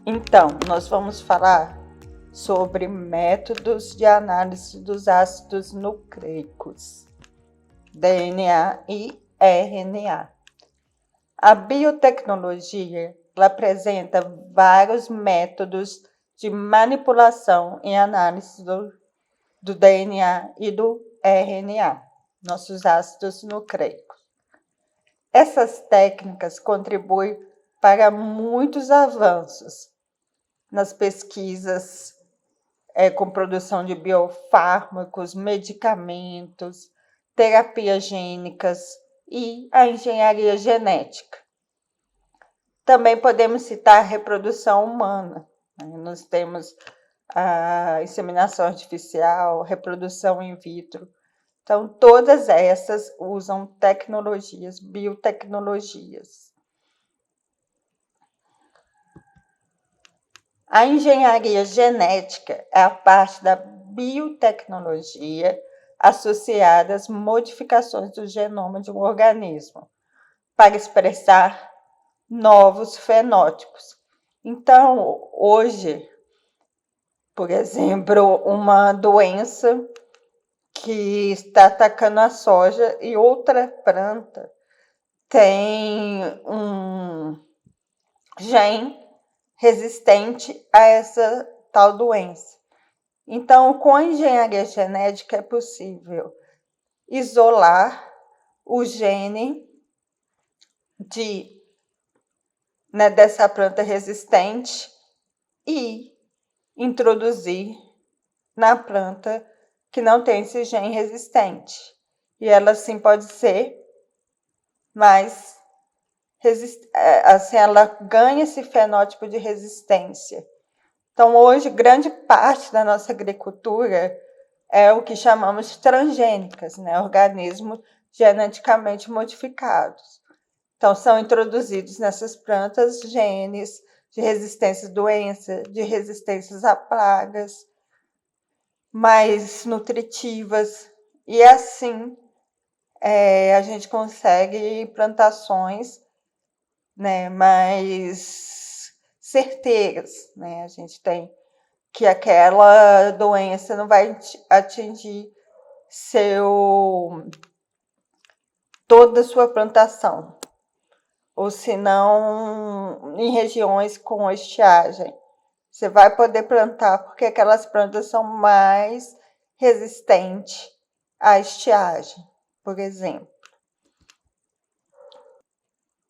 Então, nós vamos falar sobre métodos de análise dos ácidos nucleicos, DNA e RNA. A biotecnologia apresenta vários métodos de manipulação e análise do DNA e do RNA, nossos ácidos nucleicos. Essas técnicas contribuem para muitos avanços nas pesquisas com produção de biofármacos, medicamentos, terapias gênicas e a engenharia genética. Também podemos citar a reprodução humana. Nós temos a inseminação artificial, reprodução in vitro. Então, todas essas usam tecnologias, biotecnologias. A engenharia genética é a parte da biotecnologia associada às modificações do genoma de um organismo para expressar novos fenótipos. Então, hoje, por exemplo, uma doença que está atacando a soja e outra planta tem um gene resistente a essa tal doença. Então, com a engenharia genética é possível isolar o gene dessa planta resistente e introduzir na planta que não tem esse gene resistente. E ela sim pode ser mais assim, ela ganha esse fenótipo de resistência. Então, hoje, grande parte da nossa agricultura é o que chamamos de transgênicas, organismos geneticamente modificados. Então, são introduzidos nessas plantas genes de resistência a doenças, de resistências a pragas, mais nutritivas, e assim a gente consegue plantações mais certeiras. A gente tem que aquela doença não vai atingir toda a sua plantação, ou se não, em regiões com estiagem. Você vai poder plantar porque aquelas plantas são mais resistentes à estiagem, por exemplo.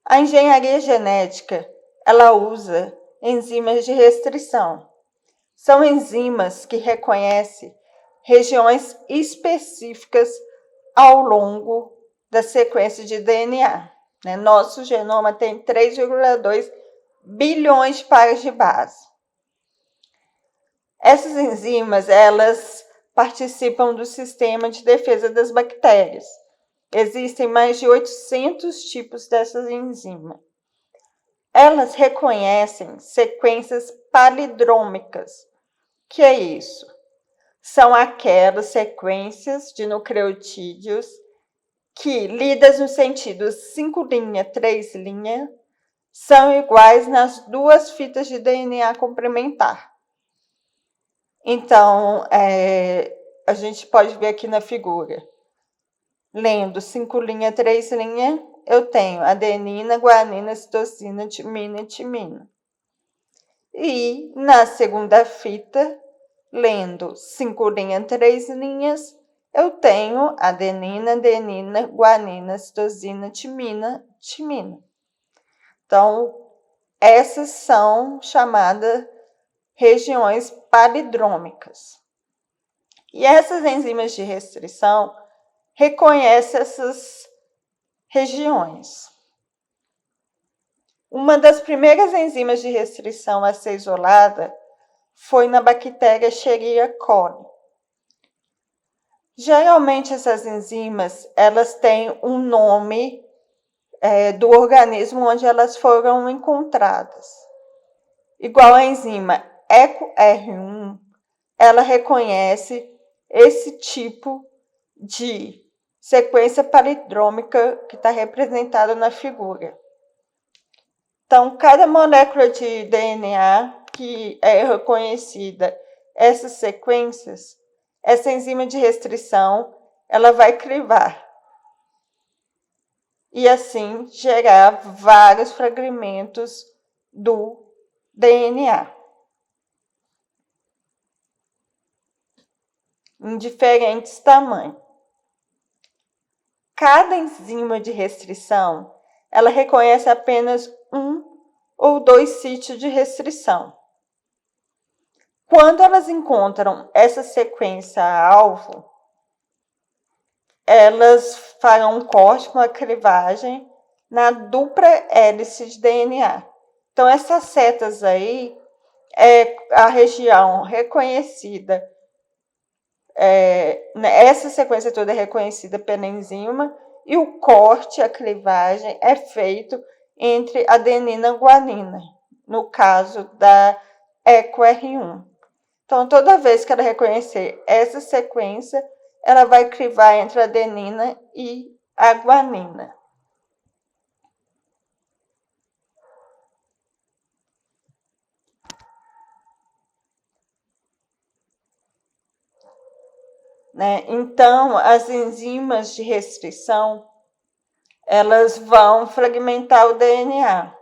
A engenharia genética, ela usa enzimas de restrição. São enzimas que reconhecem regiões específicas ao longo da sequência de DNA. Nosso genoma tem 3,2 bilhões de pares de base. Essas enzimas, elas participam do sistema de defesa das bactérias. Existem mais de 800 tipos dessas enzimas. Elas reconhecem sequências palindrômicas. O que é isso? São aquelas sequências de nucleotídeos que, lidas no sentido 5', 3', são iguais nas duas fitas de DNA complementar. Então, a gente pode ver aqui na figura. Lendo 5', 3', eu tenho adenina, guanina, citosina, timina e timina. E na segunda fita, lendo 5', 3', eu tenho adenina, guanina, citosina, timina, timina. Então, essas são chamadas regiões palindrômicas. E essas enzimas de restrição reconhecem essas regiões. Uma das primeiras enzimas de restrição a ser isolada foi na bactéria Escherichia coli. Geralmente, essas enzimas, elas têm um nome do organismo onde elas foram encontradas. Igual a enzima EcoR1, ela reconhece esse tipo de sequência palindrômica que está representada na figura. Então, cada molécula de DNA que é reconhecida essas sequências, essa enzima de restrição ela vai crivar e assim gerar vários fragmentos do DNA em diferentes tamanhos. Cada enzima de restrição, ela reconhece apenas um ou dois sítios de restrição. Quando elas encontram essa sequência alvo, elas farão um corte com a crivagem na dupla hélice de DNA. Então, essas setas aí é a região reconhecida, essa sequência toda é reconhecida pela enzima, e o corte, a crivagem, é feito entre adenina e guanina, no caso da EcoR1. Então, toda vez que ela reconhecer essa sequência, ela vai crivar entre a adenina e a guanina. Então, as enzimas de restrição, elas vão fragmentar o DNA.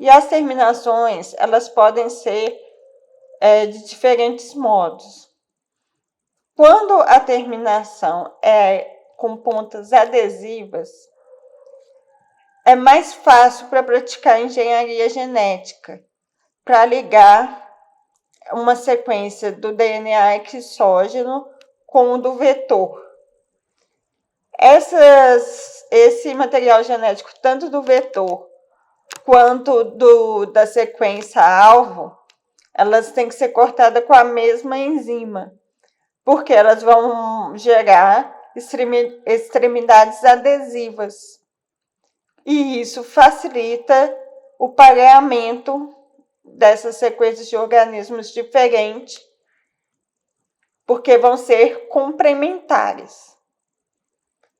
E as terminações, elas podem ser de diferentes modos. Quando a terminação é com pontas adesivas, é mais fácil para praticar engenharia genética, para ligar uma sequência do DNA exógeno com o do vetor. Esse material genético, tanto do vetor quanto da sequência alvo, elas têm que ser cortadas com a mesma enzima, porque elas vão gerar extremidades adesivas. E isso facilita o pareamento dessas sequências de organismos diferentes, porque vão ser complementares.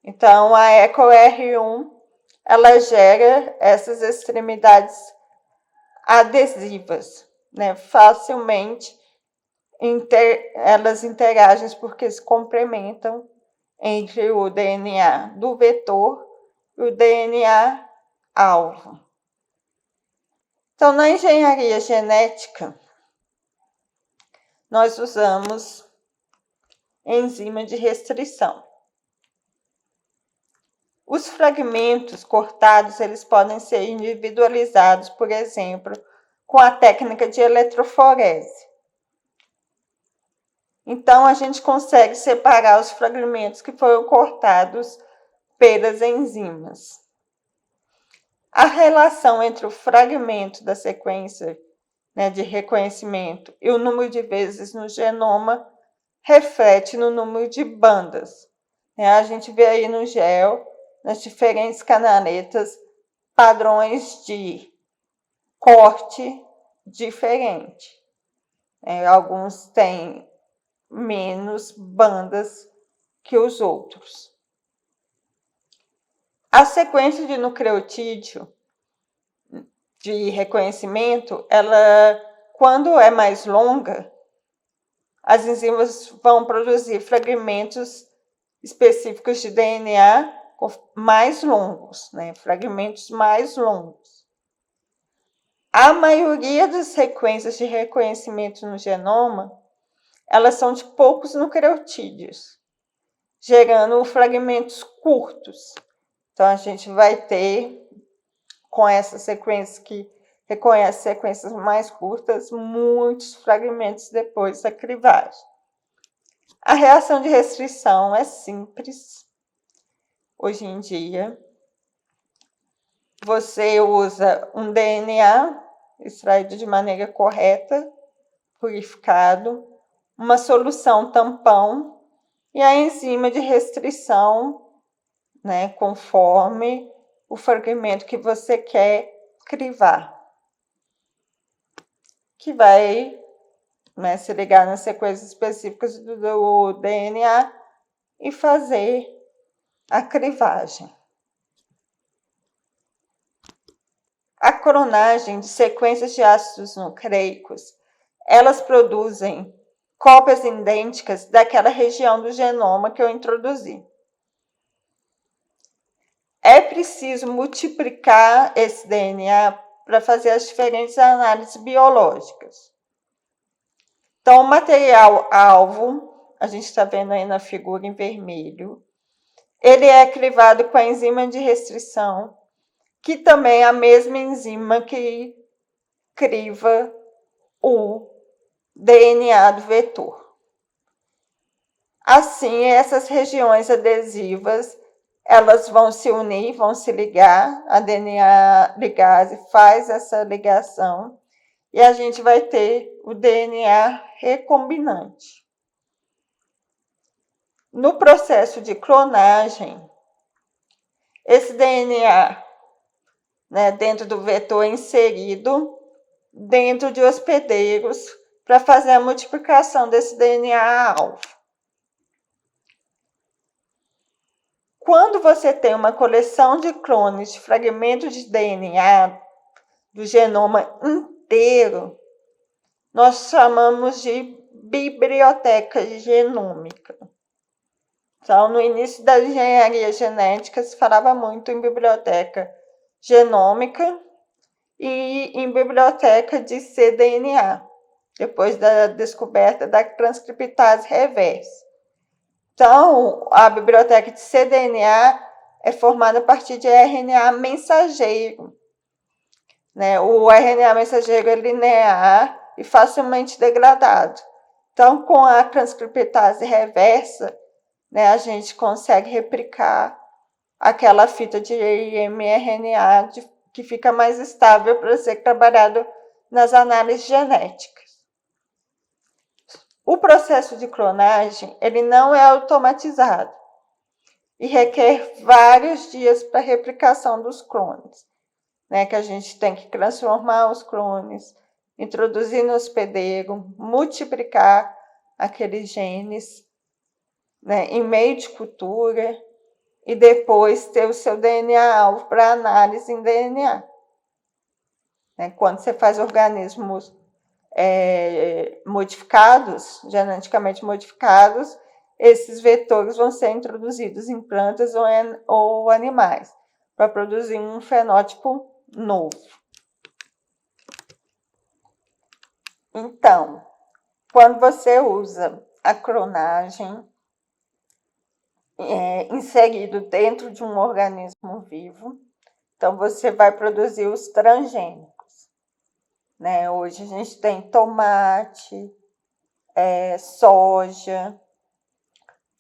Então, a EcoR1, ela gera essas extremidades adesivas, facilmente elas interagem porque se complementam entre o DNA do vetor e o DNA alvo. Então, na engenharia genética, nós usamos enzima de restrição. Os fragmentos cortados, eles podem ser individualizados, por exemplo, com a técnica de eletroforese. Então, a gente consegue separar os fragmentos que foram cortados pelas enzimas. A relação entre o fragmento da sequência de reconhecimento e o número de vezes no genoma reflete no número de bandas. A gente vê aí no gel, nas diferentes canaletas, padrões de corte diferente. Alguns têm menos bandas que os outros. A sequência de nucleotídeo de reconhecimento, ela, quando é mais longa, as enzimas vão produzir fragmentos específicos de DNA mais longos, fragmentos mais longos. A maioria das sequências de reconhecimento no genoma, elas são de poucos nucleotídeos, gerando fragmentos curtos. Então, a gente vai ter, com essa sequência que reconhece sequências mais curtas, muitos fragmentos depois da crivagem. A reação de restrição é simples. Hoje em dia, você usa um DNA extraído de maneira correta, purificado, uma solução tampão e a enzima de restrição, conforme o fragmento que você quer crivar, que vai se ligar nas sequências específicas do DNA e fazer a crivagem. A clonagem de sequências de ácidos nucleicos, elas produzem cópias idênticas daquela região do genoma que eu introduzi. É preciso multiplicar esse DNA para fazer as diferentes análises biológicas. Então, o material alvo, a gente está vendo aí na figura em vermelho, ele é crivado com a enzima de restrição, que também é a mesma enzima que criva o DNA do vetor. Assim, essas regiões adesivas, elas vão se unir, vão se ligar, a DNA ligase faz essa ligação e a gente vai ter o DNA recombinante. No processo de clonagem, esse DNA, dentro do vetor, é inserido dentro de hospedeiros para fazer a multiplicação desse DNA-alvo. Quando você tem uma coleção de clones de fragmentos de DNA do genoma inteiro, nós chamamos de biblioteca genômica. Então, no início da engenharia genética, se falava muito em biblioteca genômica e em biblioteca de cDNA, depois da descoberta da transcriptase reversa. Então, a biblioteca de cDNA é formada a partir de RNA mensageiro. O RNA mensageiro é linear e facilmente degradado. Então, com a transcriptase reversa, a gente consegue replicar aquela fita de mRNA que fica mais estável para ser trabalhado nas análises genéticas. O processo de clonagem, ele não é automatizado e requer vários dias para a replicação dos clones, que a gente tem que transformar os clones, introduzir no hospedeiro, multiplicar aqueles genes, em meio de cultura e depois ter o seu DNA-alvo para análise em DNA. Quando você faz organismos modificados, geneticamente modificados, esses vetores vão ser introduzidos em plantas ou animais para produzir um fenótipo novo. Então, quando você usa a clonagem inserido dentro de um organismo vivo, então você vai produzir os transgênicos. Hoje a gente tem tomate, soja,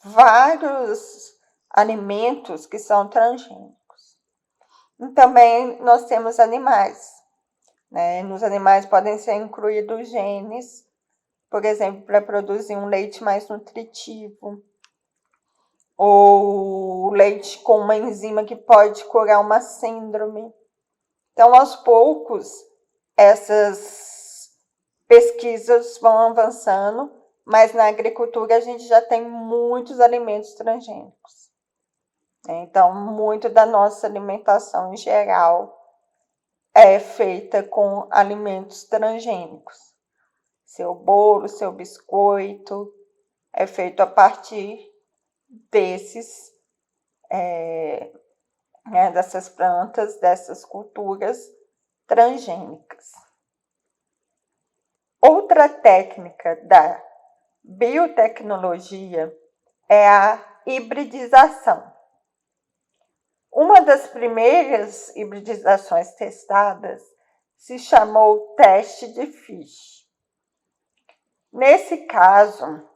vários alimentos que são transgênicos. E também nós temos animais. Nos animais podem ser incluídos genes, por exemplo, para produzir um leite mais nutritivo, ou leite com uma enzima que pode curar uma síndrome. Então, aos poucos, essas pesquisas vão avançando, mas na agricultura a gente já tem muitos alimentos transgênicos. Então, muito da nossa alimentação em geral é feita com alimentos transgênicos. Seu bolo, seu biscoito é feito a partir dessas plantas, dessas culturas transgênicas. Outra técnica da biotecnologia é a hibridização. Uma das primeiras hibridizações testadas se chamou teste de Fish. Nesse caso,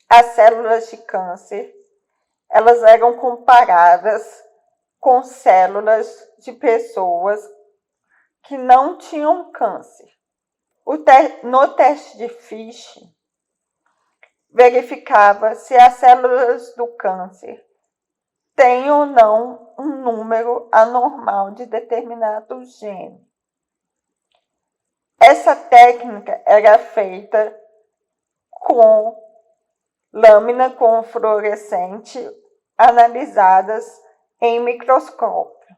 as células de câncer, elas eram comparadas com células de pessoas que não tinham câncer. No teste de Fish, verificava se as células do câncer têm ou não um número anormal de determinado gene. Essa técnica era feita com lâmina com fluorescente analisadas em microscópio.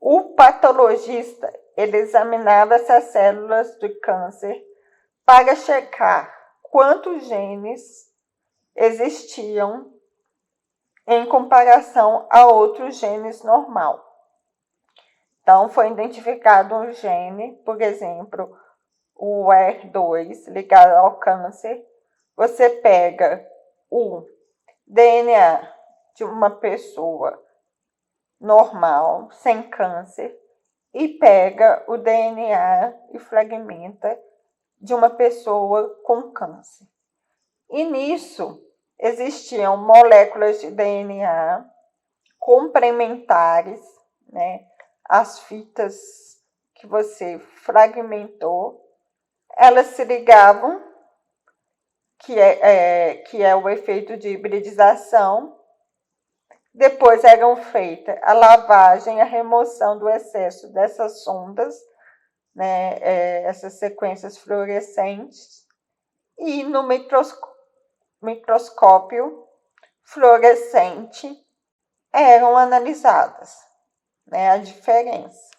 O patologista ele examinava essas células de câncer para checar quantos genes existiam em comparação a outros genes normal. Então, foi identificado um gene, por exemplo, o ER2, ligado ao câncer. Você pega o DNA de uma pessoa normal, sem câncer, e pega o DNA e fragmenta de uma pessoa com câncer. E nisso existiam moléculas de DNA complementares, né? As fitas que você fragmentou, elas se ligavam, que é o efeito de hibridização. Depois eram feitas a lavagem, a remoção do excesso dessas sondas, né, essas sequências fluorescentes, e no microscópio fluorescente eram analisadas, né, a diferença.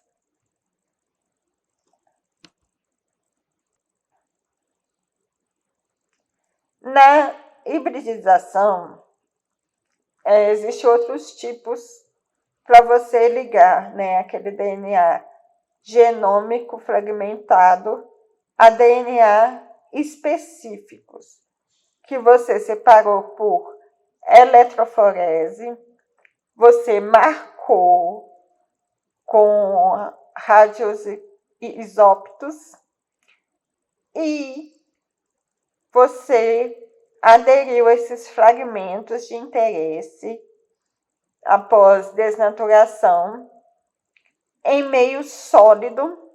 Na hibridização, existem outros tipos para você ligar, né, aquele DNA genômico fragmentado a DNA específicos, que você separou por eletroforese, você marcou com radioisóptos e você aderiu esses fragmentos de interesse após desnaturação em meio sólido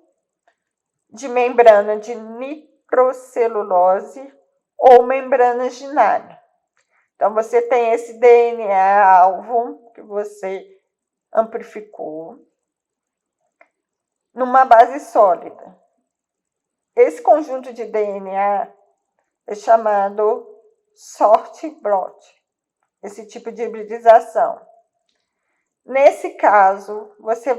de membrana de nitrocelulose ou membrana ginálio. Então, você tem esse DNA-alvo que você amplificou numa base sólida. Esse conjunto de DNA é chamado sort-blot, esse tipo de hibridização. Nesse caso, você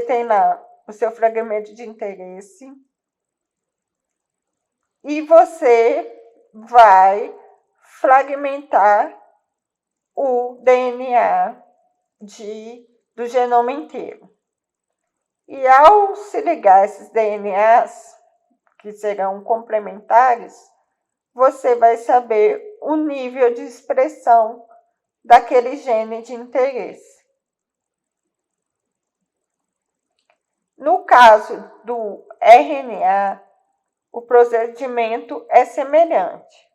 tem lá o seu fragmento de interesse e você vai fragmentar o DNA do genoma inteiro. E ao se ligar esses DNAs, que serão complementares, você vai saber o nível de expressão daquele gene de interesse. No caso do RNA, o procedimento é semelhante.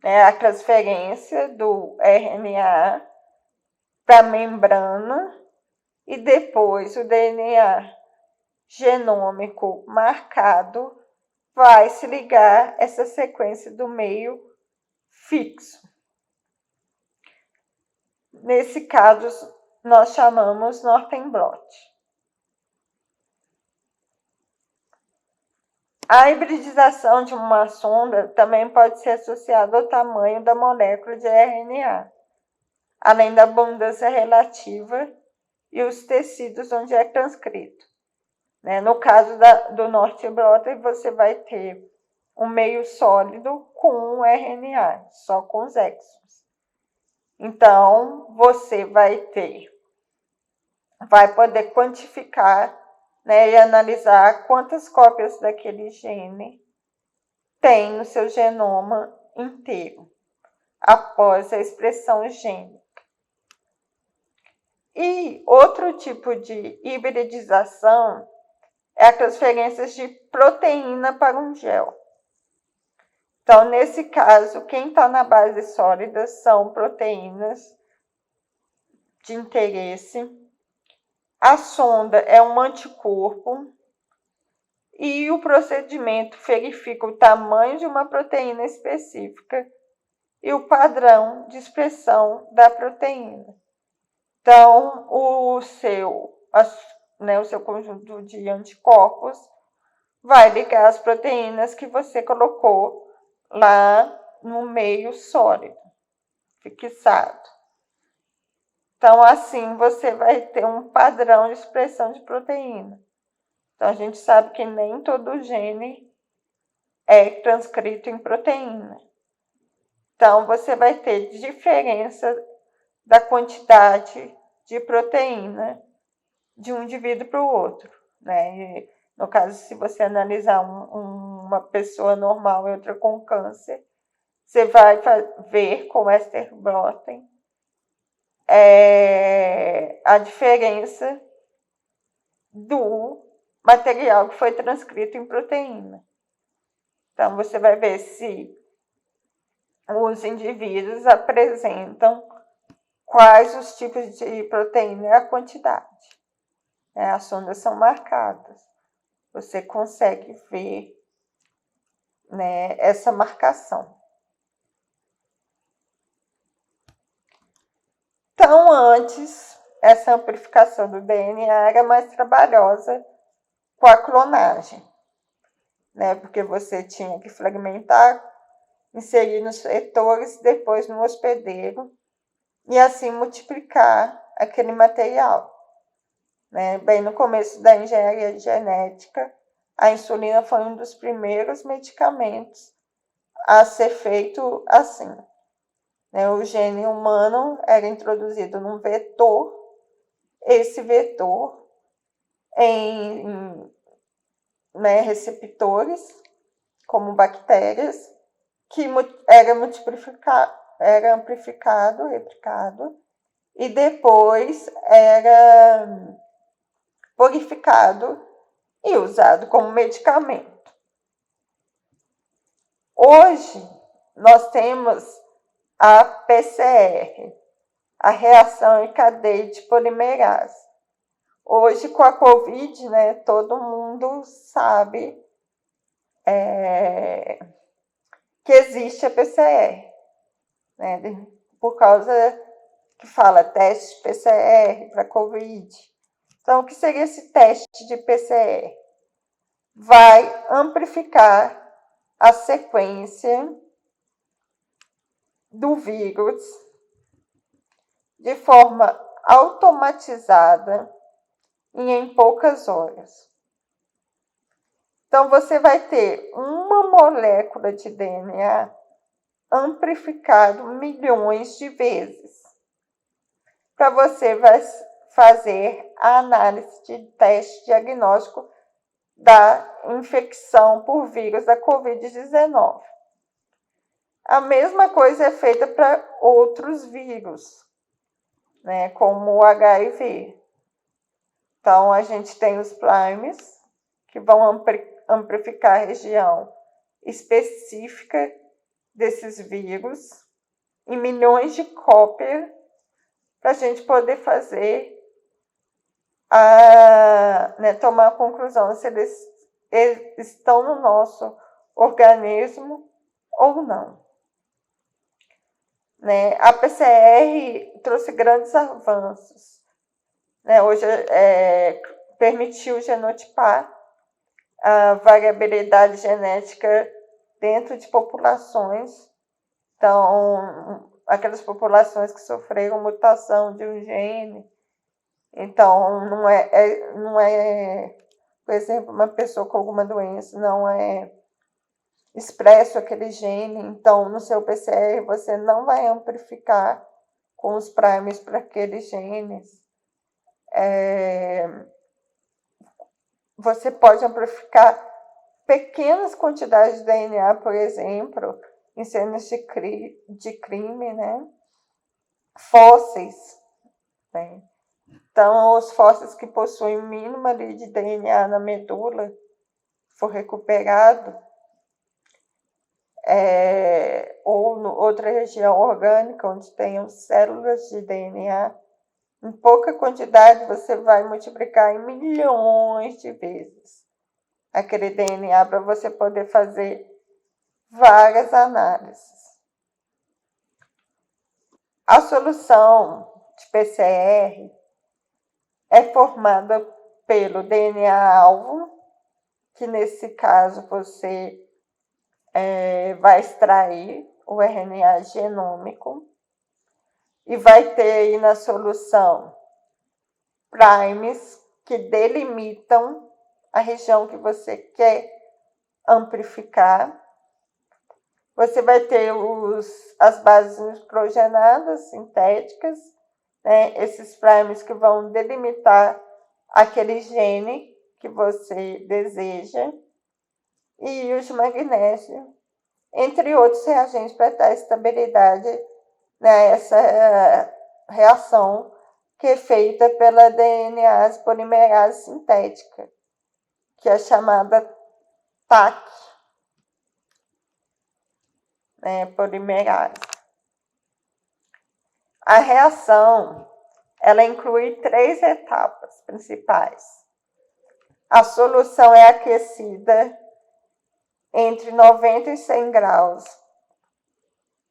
A transferência do RNA para a membrana e depois o DNA genômico marcado vai se ligar essa sequência do meio fixo. Nesse caso, nós chamamos Northern blot. A hibridização de uma sonda também pode ser associada ao tamanho da molécula de RNA, além da abundância relativa e os tecidos onde é transcrito. No caso do Northern blot, você vai ter um meio sólido com um RNA, só com os exons. Então, você vai poder quantificar, e analisar quantas cópias daquele gene tem no seu genoma inteiro, após a expressão gênica. E outro tipo de hibridização é a transferência de proteína para um gel. Então, nesse caso, quem está na base sólida são proteínas de interesse. A sonda é um anticorpo e o procedimento verifica o tamanho de uma proteína específica e o padrão de expressão da proteína. Então, o seu conjunto de anticorpos vai ligar as proteínas que você colocou lá no meio sólido, fixado. Então, assim, você vai ter um padrão de expressão de proteína. Então, a gente sabe que nem todo gene é transcrito em proteína. Então, você vai ter diferença da quantidade de proteína de um indivíduo para o outro, né? E, no caso, se você analisar uma pessoa normal e outra com câncer, você vai ver com Esther Blotting a diferença do material que foi transcrito em proteína. Então, você vai ver se os indivíduos apresentam quais os tipos de proteína e a quantidade. As sondas são marcadas. Você consegue ver, né, essa marcação. Então, antes, essa amplificação do DNA era mais trabalhosa com a clonagem, né? Porque você tinha que fragmentar, inserir nos vetores, depois no hospedeiro, e assim multiplicar aquele material, né? Bem no começo da engenharia genética, a insulina foi um dos primeiros medicamentos a ser feito assim. O gene humano era introduzido num vetor, esse vetor em receptores, como bactérias, que era amplificado, replicado, e depois era purificado e usado como medicamento. Hoje, nós temos a PCR, a reação em cadeia de polimerase. Hoje, com a Covid, né, todo mundo sabe que existe a PCR, né, por causa que fala teste PCR para Covid. Então, o que seria esse teste de PCR? Vai amplificar a sequência do vírus de forma automatizada e em poucas horas. Então, você vai ter uma molécula de DNA amplificado milhões de vezes. Para você vai fazer a análise de teste diagnóstico da infecção por vírus da Covid-19. A mesma coisa é feita para outros vírus, né, como o HIV. Então, a gente tem os primes, que vão amplificar a região específica desses vírus em milhões de cópias para a gente poder fazer tomar a conclusão se eles estão no nosso organismo ou não. A PCR trouxe grandes avanços. Hoje permitiu genotipar a variabilidade genética dentro de populações. Então, aquelas populações que sofreram mutação de um gene. Então, não é, por exemplo, uma pessoa com alguma doença, não é expresso aquele gene. Então, no seu PCR, você não vai amplificar com os primes para aqueles genes. Você pode amplificar pequenas quantidades de DNA, por exemplo, em cenas de crime, né? Fósseis, né? Então, os fósseis que possuem mínima ali de DNA na medula, for recuperado, ou em outra região orgânica, onde tenham células de DNA, em pouca quantidade você vai multiplicar em milhões de vezes aquele DNA para você poder fazer várias análises. A solução de PCR é formada pelo DNA-alvo, que nesse caso você vai extrair o RNA genômico. e vai ter aí na solução primes que delimitam a região que você quer amplificar. Você vai ter as bases nitrogenadas sintéticas, né? Esses primes que vão delimitar aquele gene que você deseja, e os de magnésio, entre outros reagentes para dar estabilidade, né, essa reação que é feita pela DNase polimerase sintética, que é chamada TAC, né, polimerase. A reação, ela inclui 3 etapas principais. A solução é aquecida entre 90 e 100 graus.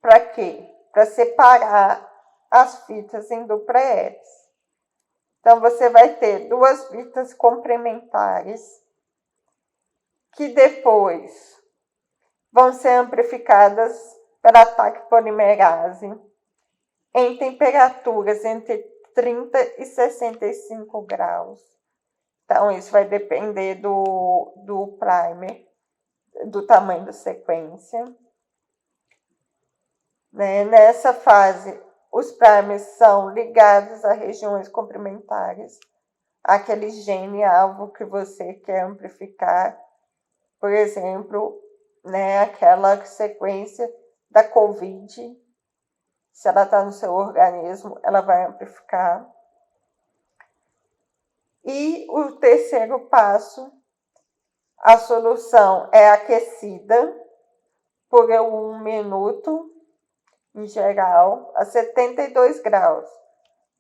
Para quê? Para separar as fitas em dupla hélice. Então, você vai ter 2 fitas complementares que depois vão ser amplificadas pela ataque polimerase em temperaturas entre 30 e 65 graus. Então, isso vai depender do primer, do tamanho da sequência. Né? Nessa fase, os primers são ligados a regiões complementares, aquele gene-alvo que você quer amplificar. Por exemplo, né, aquela sequência da COVID, se ela está no seu organismo, ela vai amplificar. E o terceiro passo, a solução é aquecida por 1 minuto, em geral, a 72 graus.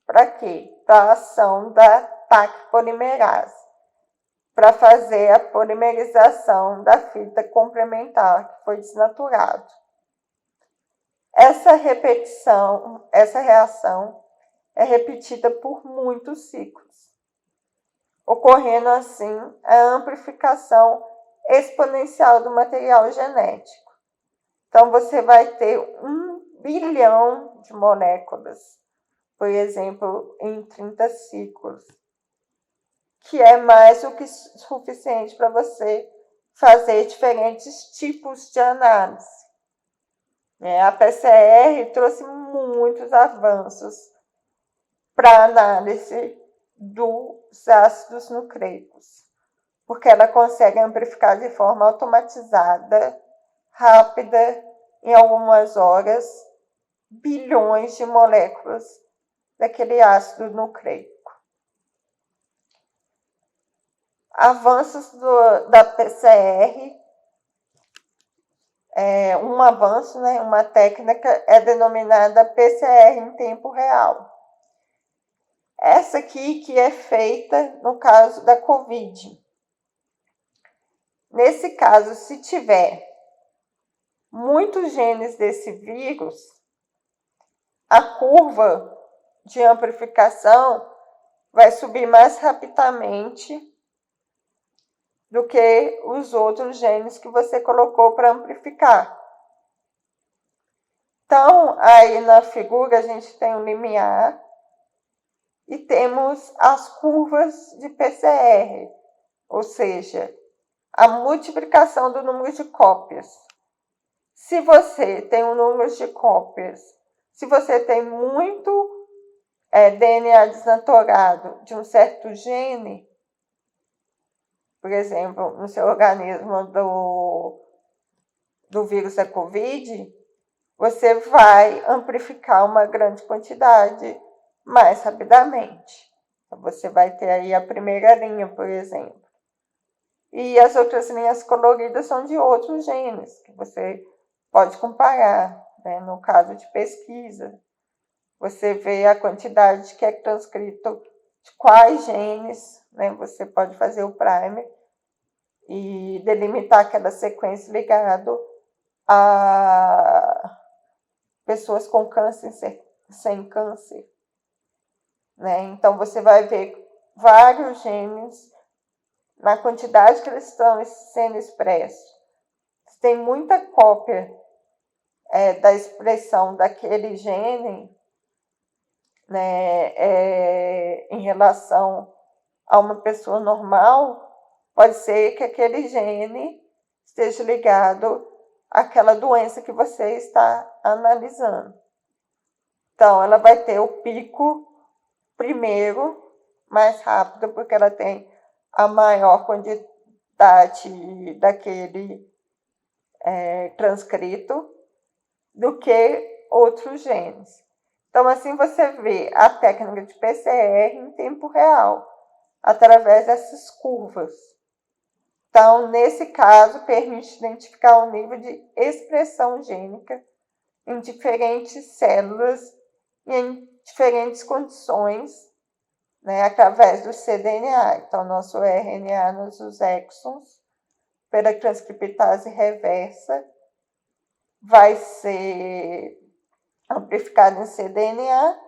Para quê? Para a ação da TAC polimerase, para fazer a polimerização da fita complementar que foi desnaturado. Essa reação é repetida por muitos ciclos, ocorrendo assim a amplificação exponencial do material genético. Então, você vai ter 1 bilhão de moléculas, por exemplo, em 30 ciclos, que é mais do que suficiente para você fazer diferentes tipos de análise. A PCR trouxe muitos avanços para a análise dos ácidos nucleicos, porque ela consegue amplificar de forma automatizada, rápida, em algumas horas, bilhões de moléculas daquele ácido nucleico. Avanços da PCR, um avanço, né, uma técnica é denominada PCR em tempo real. Essa aqui que é feita no caso da COVID. Nesse caso, se tiver muitos genes desse vírus, a curva de amplificação vai subir mais rapidamente do que os outros genes que você colocou para amplificar. Então, aí na figura a gente tem um limiar e temos as curvas de PCR, ou seja, a multiplicação do número de cópias. Se você tem um número de cópias, se você tem muito DNA desnaturado de um certo gene, por exemplo, no seu organismo do vírus da COVID, você vai amplificar uma grande quantidade mais rapidamente. Então, você vai ter aí a primeira linha, por exemplo. E as outras linhas coloridas são de outros genes, que você pode comparar, né? No caso de pesquisa, você vê a quantidade que é transcrito de quais genes, né? Você pode fazer o primer e delimitar aquela sequência ligado a pessoas com câncer, sem câncer, né? Então, você vai ver vários genes na quantidade que eles estão sendo expressos. Se tem muita cópia da expressão daquele gene, né, em relação a uma pessoa normal, pode ser que aquele gene esteja ligado àquela doença que você está analisando. Então, ela vai ter o pico primeiro, mais rápido, porque ela tem a maior quantidade daquele transcrito do que outros genes. Então, assim você vê a técnica de PCR em tempo real, através dessas curvas. Então, nesse caso, permite identificar o nível de expressão gênica em diferentes células e em diferentes condições, né, através do cDNA. Então, nosso RNA nos exons, pela transcriptase reversa, vai ser amplificado em cDNA,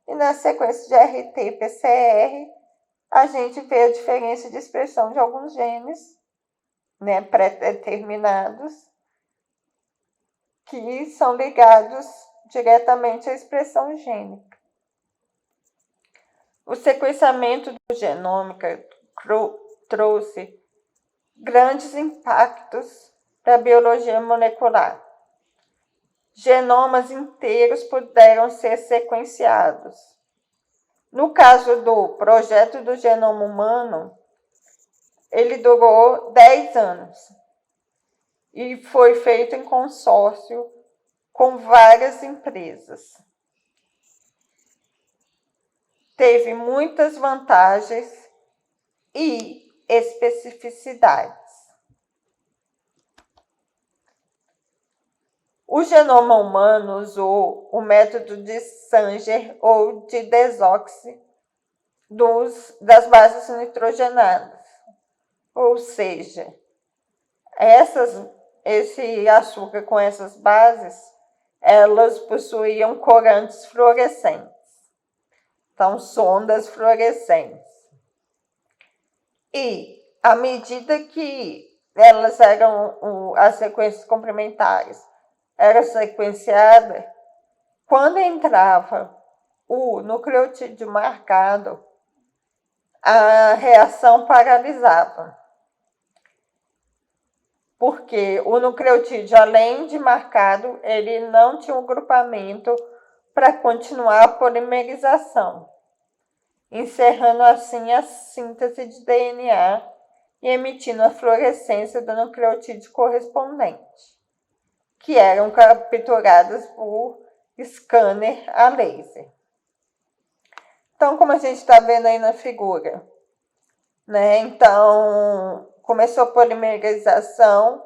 e na sequência de RT-PCR, a gente vê a diferença de expressão de alguns genes, né, pré-determinados, que são ligados diretamente à expressão gênica. O sequenciamento do genômica trouxe grandes impactos para a biologia molecular. Genomas inteiros puderam ser sequenciados. No caso do projeto do genoma humano, ele durou 10 anos e foi feito em consórcio com várias empresas. Teve muitas vantagens e especificidades. O genoma humano usou o método de Sanger ou de desoxi das bases nitrogenadas. Ou seja, esse açúcar com essas bases, elas possuíam corantes fluorescentes. Então, sondas fluorescentes. E, à medida que elas eram, as sequências complementares, era sequenciada, quando entrava o nucleotídeo marcado, a reação paralisava. Porque o nucleotídeo, além de marcado, ele não tinha um grupamento para continuar a polimerização, encerrando assim a síntese de DNA e emitindo a fluorescência do nucleotídeo correspondente, que eram capturadas por scanner a laser. Então, como a gente está vendo aí na figura, né? Então, começou a polimerização,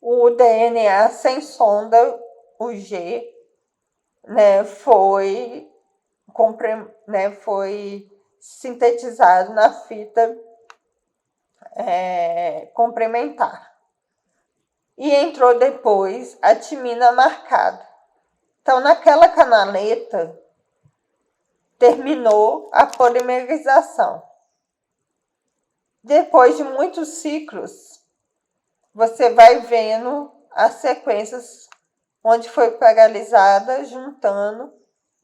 o DNA sem sonda, o G, né, foi sintetizado na fita complementar. E entrou depois a timina marcada. Então, naquela canaleta, terminou a polimerização. Depois de muitos ciclos, você vai vendo as sequências onde foi paralisada, juntando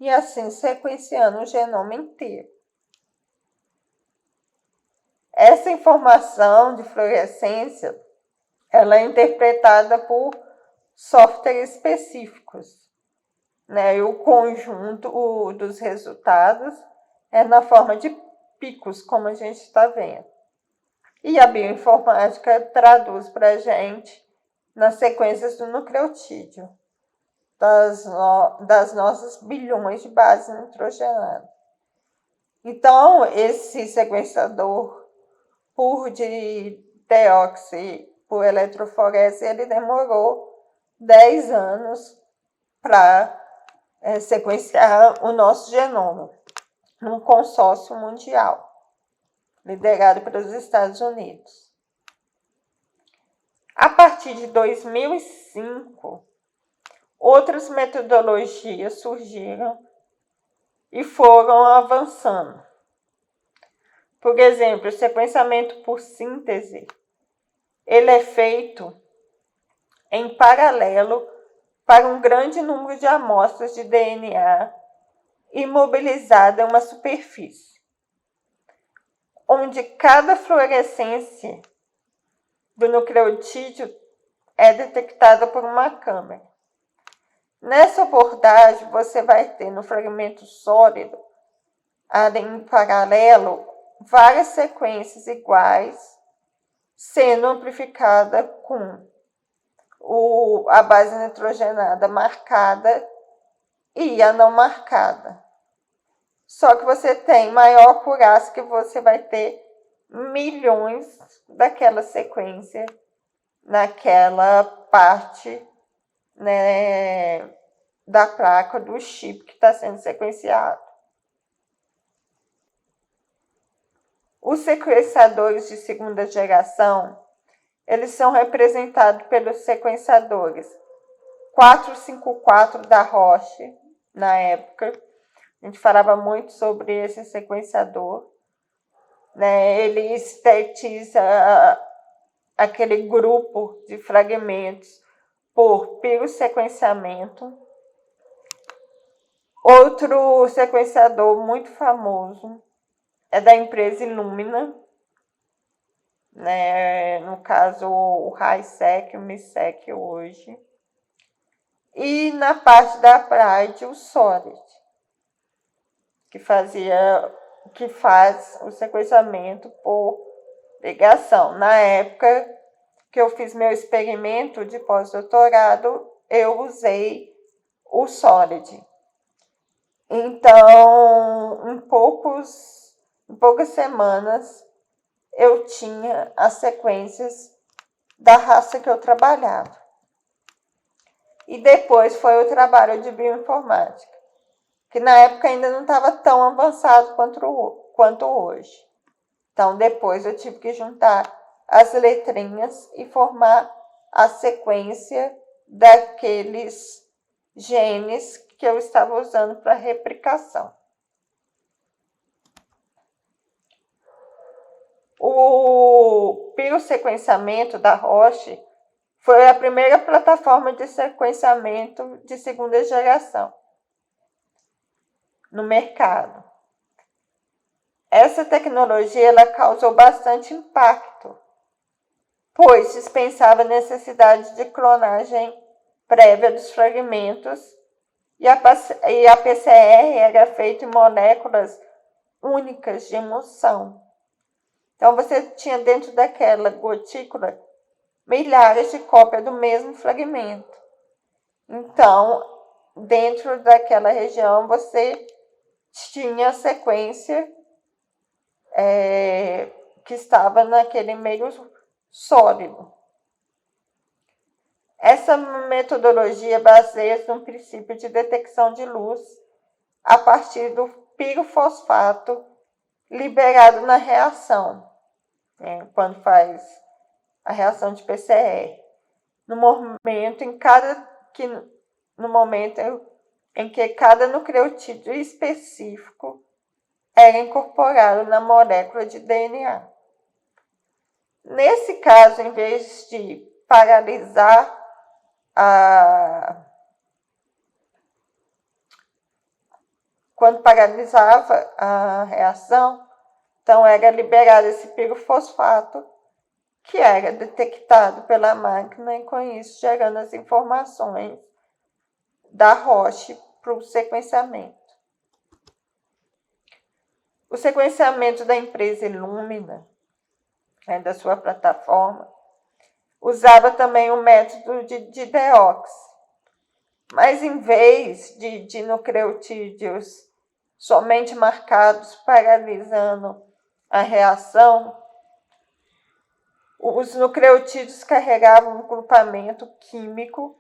e assim sequenciando o genoma inteiro. Essa informação de fluorescência, ela é interpretada por softwares específicos, né? E o conjunto dos resultados é na forma de picos, como a gente está vendo. E a bioinformática traduz para a gente nas sequências do nucleotídeo, das nossas bilhões de bases nitrogenadas. Então, esse sequenciador de deóxido por eletroforese, ele demorou 10 anos para sequenciar o nosso genoma, num consórcio mundial, liderado pelos Estados Unidos. A partir de 2005, outras metodologias surgiram e foram avançando. Por exemplo, o sequenciamento por síntese, ele é feito em paralelo para um grande número de amostras de DNA imobilizada em uma superfície, onde cada fluorescência do nucleotídeo é detectada por uma câmera. Nessa abordagem, você vai ter no fragmento sólido, em paralelo, várias sequências iguais sendo amplificada com a base nitrogenada marcada e a não marcada. Só que você tem maior acurácia, que você vai ter milhões daquela sequência naquela parte, né, da placa do chip que está sendo sequenciado. Os sequenciadores de segunda geração, eles são representados pelos sequenciadores 454 da Roche, na época. A gente falava muito sobre esse sequenciador, né? Ele sintetiza aquele grupo de fragmentos por pirossequenciamento. Outro sequenciador muito famoso é da empresa Illumina, né? No caso o HiSeq, o MISeq hoje. E na parte da Applied, o Solid, que faz o sequenciamento por ligação. Na época que eu fiz meu experimento de pós-doutorado, eu usei o Solid. Então, em poucas semanas, eu tinha as sequências da raça que eu trabalhava. E depois foi o trabalho de bioinformática, que na época ainda não estava tão avançado quanto hoje. Então, depois eu tive que juntar as letrinhas e formar a sequência daqueles genes que eu estava usando para replicação. O pirossequenciamento da Roche foi a primeira plataforma de sequenciamento de segunda geração no mercado. Essa tecnologia ela causou bastante impacto, pois dispensava a necessidade de clonagem prévia dos fragmentos e a PCR era feita em moléculas únicas de emulsão. Então, você tinha dentro daquela gotícula milhares de cópias do mesmo fragmento. Então, dentro daquela região, você tinha a sequência que estava naquele meio sólido. Essa metodologia baseia-se no princípio de detecção de luz a partir do pirofosfato liberado na reação, quando faz a reação de PCR, no momento em que cada nucleotídeo específico era incorporado na molécula de DNA. Nesse caso, em vez de paralisar quando paralisava a reação, então era liberado esse pirofosfato, que era detectado pela máquina e com isso gerando as informações da Roche para o sequenciamento. O sequenciamento da empresa Illumina, da sua plataforma, usava também o método de Deox, mas em vez de nucleotídeos somente marcados paralisando a reação, os nucleotídeos carregavam um grupamento químico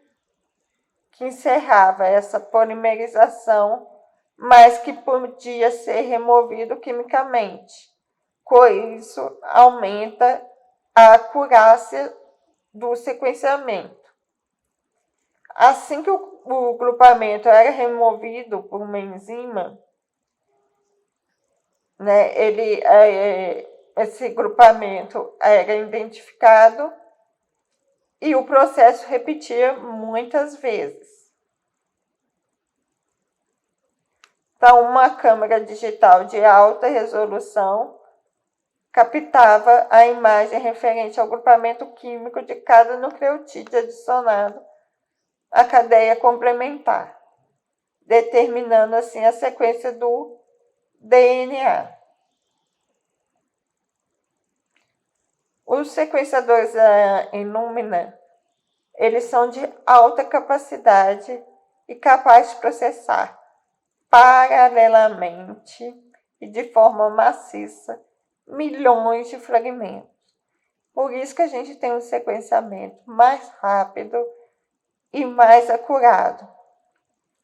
que encerrava essa polimerização, mas que podia ser removido quimicamente. Com isso, aumenta a acurácia do sequenciamento. Assim que o grupamento era removido por uma enzima, esse grupamento era identificado e o processo repetia muitas vezes. Então, uma câmera digital de alta resolução captava a imagem referente ao grupamento químico de cada nucleotídeo adicionado à cadeia complementar, determinando assim a sequência do DNA. Os sequenciadores Illumina, eles são de alta capacidade e capazes de processar paralelamente e de forma maciça milhões de fragmentos. Por isso que a gente tem um sequenciamento mais rápido e mais acurado.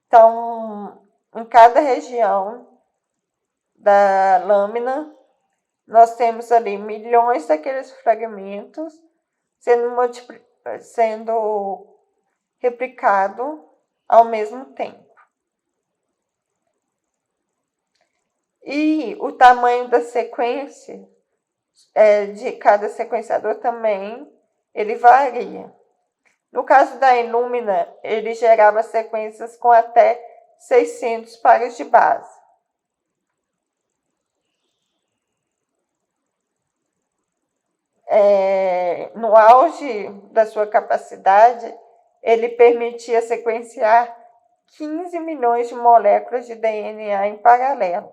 Então, em cada região da lâmina, nós temos ali milhões daqueles fragmentos sendo replicado ao mesmo tempo. E o tamanho da sequência de cada sequenciador também, ele varia. No caso da Illumina, ele gerava sequências com até 600 pares de base. No auge da sua capacidade, ele permitia sequenciar 15 milhões de moléculas de DNA em paralelo.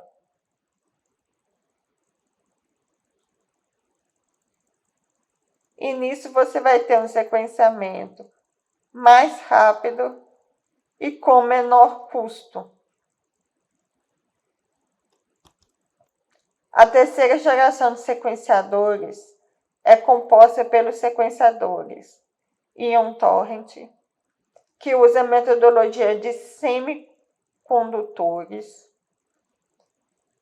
E nisso você vai ter um sequenciamento mais rápido e com menor custo. A terceira geração de sequenciadores é composta pelos sequenciadores Ion Torrent, que usa a metodologia de semicondutores,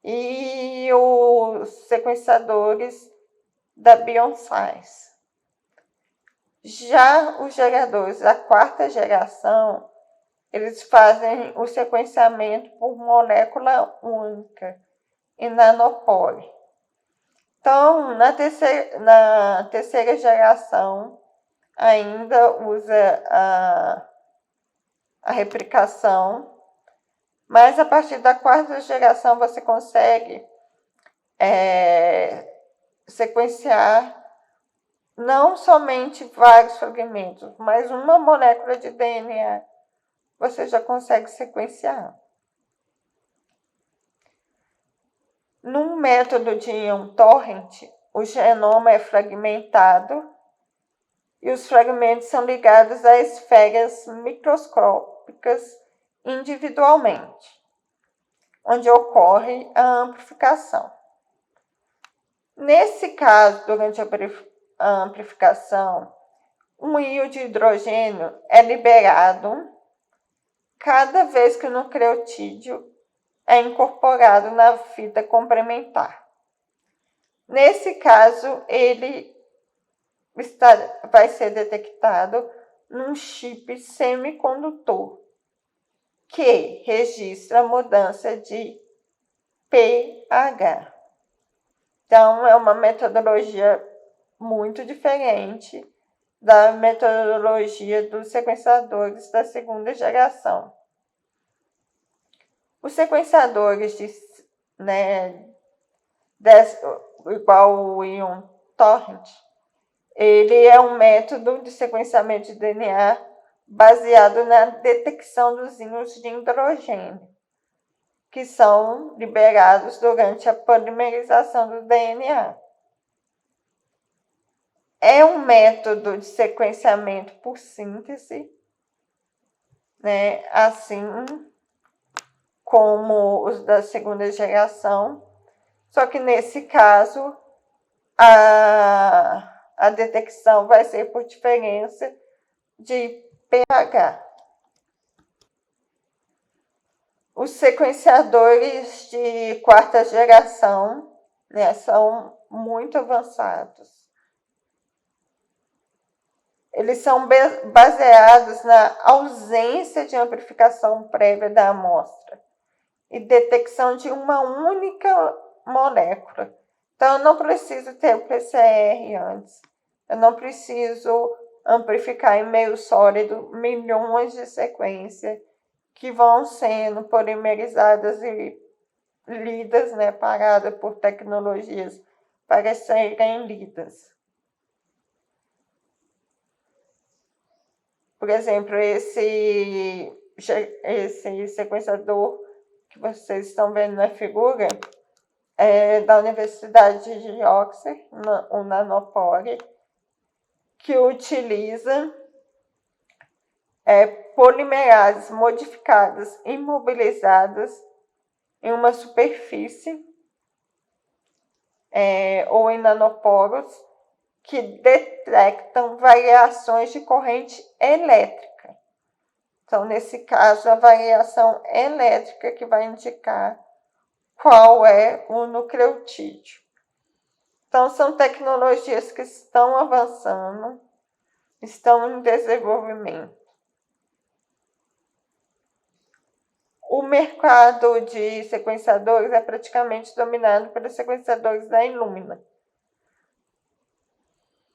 e os sequenciadores da Bioscience. Já os geradores da quarta geração, eles fazem o sequenciamento por molécula única e nanopore. Então, na terceira geração, ainda usa a replicação, mas a partir da quarta geração você consegue sequenciar não somente vários fragmentos, mas uma molécula de DNA você já consegue sequenciar. Num método de Ion Torrent, o genoma é fragmentado e os fragmentos são ligados a esferas microscópicas individualmente, onde ocorre a amplificação. Nesse caso, durante a amplificação, um íon de hidrogênio é liberado cada vez que o nucleotídeo é incorporado na fita complementar. Nesse caso, ele vai ser detectado num chip semicondutor, que registra a mudança de pH. Então, é uma metodologia muito diferente da metodologia dos sequenciadores da segunda geração. Os sequenciadores igual o Ion Torrent, ele é um método de sequenciamento de DNA baseado na detecção dos íons de hidrogênio, que são liberados durante a polimerização do DNA. É um método de sequenciamento por síntese, assim como os da segunda geração, só que nesse caso a detecção vai ser por diferença de pH. Os sequenciadores de quarta geração são muito avançados. Eles são baseados na ausência de amplificação prévia da amostra e detecção de uma única molécula. Então, eu não preciso ter o PCR antes. Eu não preciso amplificar em meio sólido milhões de sequências que vão sendo polimerizadas e lidas, né, paradas por tecnologias para serem lidas. Por exemplo, esse sequenciador que vocês estão vendo na figura é da Universidade de Oxford, o Nanopore, que utiliza polimerases modificadas, imobilizadas em uma superfície ou em nanoporos que detectam variações de corrente elétrica. Então, nesse caso, a variação elétrica que vai indicar qual é o nucleotídeo. Então, são tecnologias que estão avançando, estão em desenvolvimento. O mercado de sequenciadores é praticamente dominado pelos sequenciadores da Illumina.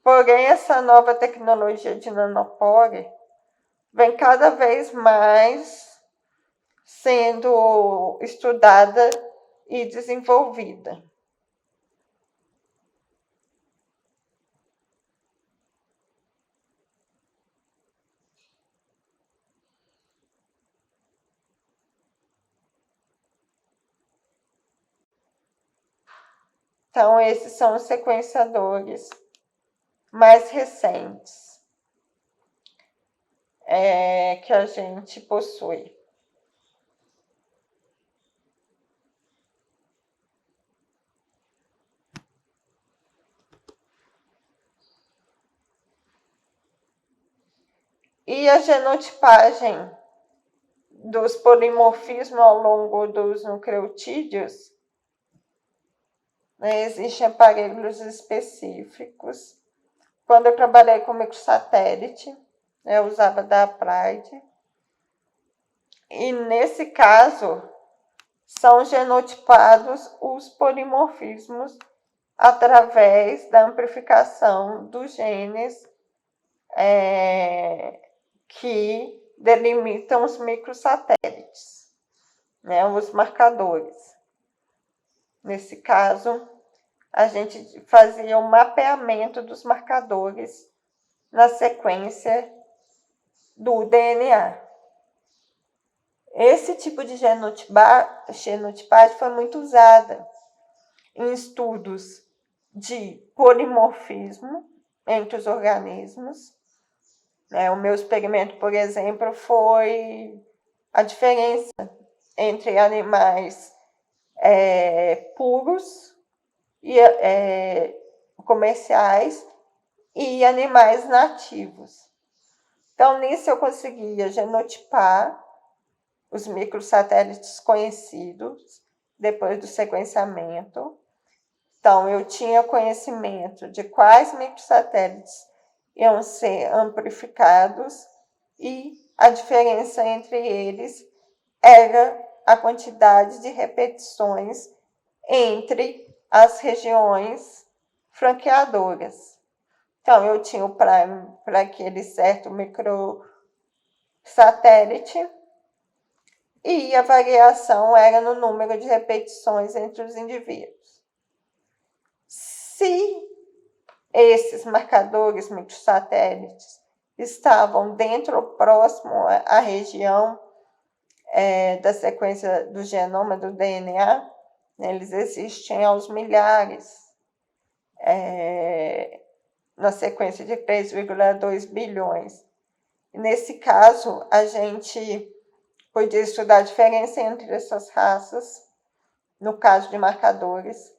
Porém, essa nova tecnologia de nanopore vem cada vez mais sendo estudada e desenvolvida. Então, esses são os sequenciadores mais recentes que a gente possui. E a genotipagem dos polimorfismos ao longo dos nucleotídeos, né, existem aparelhos específicos. Quando eu trabalhei com microsatélite, eu usava da Applied. E nesse caso, são genotipados os polimorfismos através da amplificação dos genes que delimitam os microsatélites, né, os marcadores. Nesse caso, a gente fazia o mapeamento dos marcadores na sequência do DNA. Esse tipo de genotipagem foi muito usada em estudos de polimorfismo entre os organismos. O meu experimento, por exemplo, foi a diferença entre animais puros e comerciais e animais nativos. Então, nisso eu conseguia genotipar os microsatélites conhecidos depois do sequenciamento. Então, eu tinha conhecimento de quais microsatélites iam ser amplificados e a diferença entre eles era a quantidade de repetições entre as regiões franqueadoras. Então, eu tinha o prime para aquele certo microsatélite e a variação era no número de repetições entre os indivíduos. Se esses marcadores microsatélites estavam dentro ou próximo à região da sequência do genoma do DNA, eles existem aos milhares, na sequência de 3,2 bilhões. Nesse caso, a gente podia estudar a diferença entre essas raças, no caso de marcadores.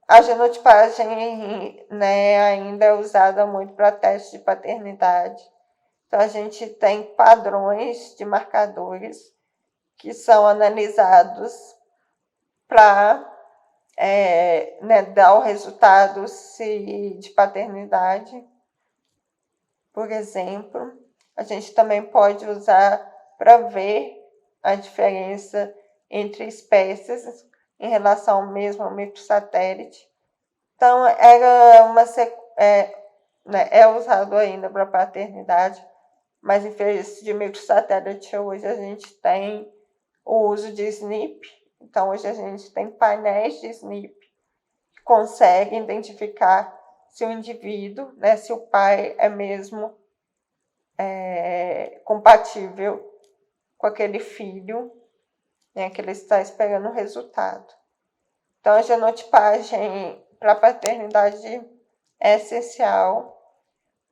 A genotipagem, né, ainda é usada muito para testes de paternidade. Então, a gente tem padrões de marcadores que são analisados para dar o resultado de paternidade. Por exemplo, a gente também pode usar para ver a diferença entre espécies em relação ao mesmo microsatélite. Então, é usado ainda para paternidade, mas em vez de microsatélite, hoje a gente tem o uso de SNP. Então, hoje a gente tem painéis de SNP que conseguem identificar se o indivíduo, né, se o pai é mesmo compatível com aquele filho, né, que ele está esperando o resultado. Então, a genotipagem para a paternidade é essencial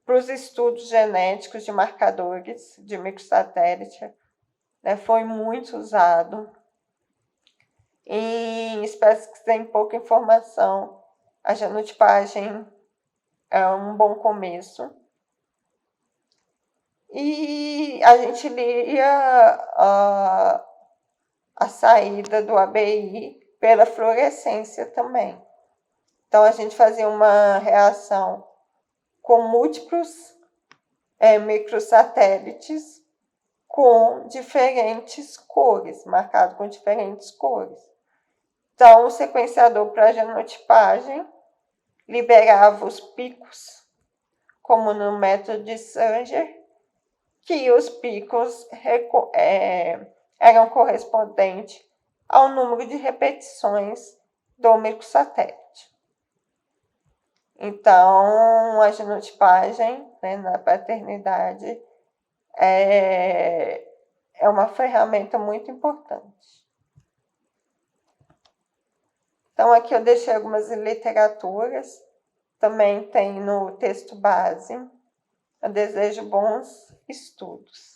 para os estudos genéticos de marcadores de microsatélite, né, foi muito usado. Em espécies que têm pouca informação, a genotipagem é um bom começo. E a gente lia a saída do ABI pela fluorescência também. Então, a gente fazia uma reação com múltiplos microsatélites com diferentes cores, marcado com diferentes cores. Então, o sequenciador para genotipagem liberava os picos, como no método de Sanger, que os picos eram correspondentes ao número de repetições do microsatélite. Então, a genotipagem, né, na paternidade é uma ferramenta muito importante. Então, aqui eu deixei algumas literaturas, também tem no texto base. Eu desejo bons estudos.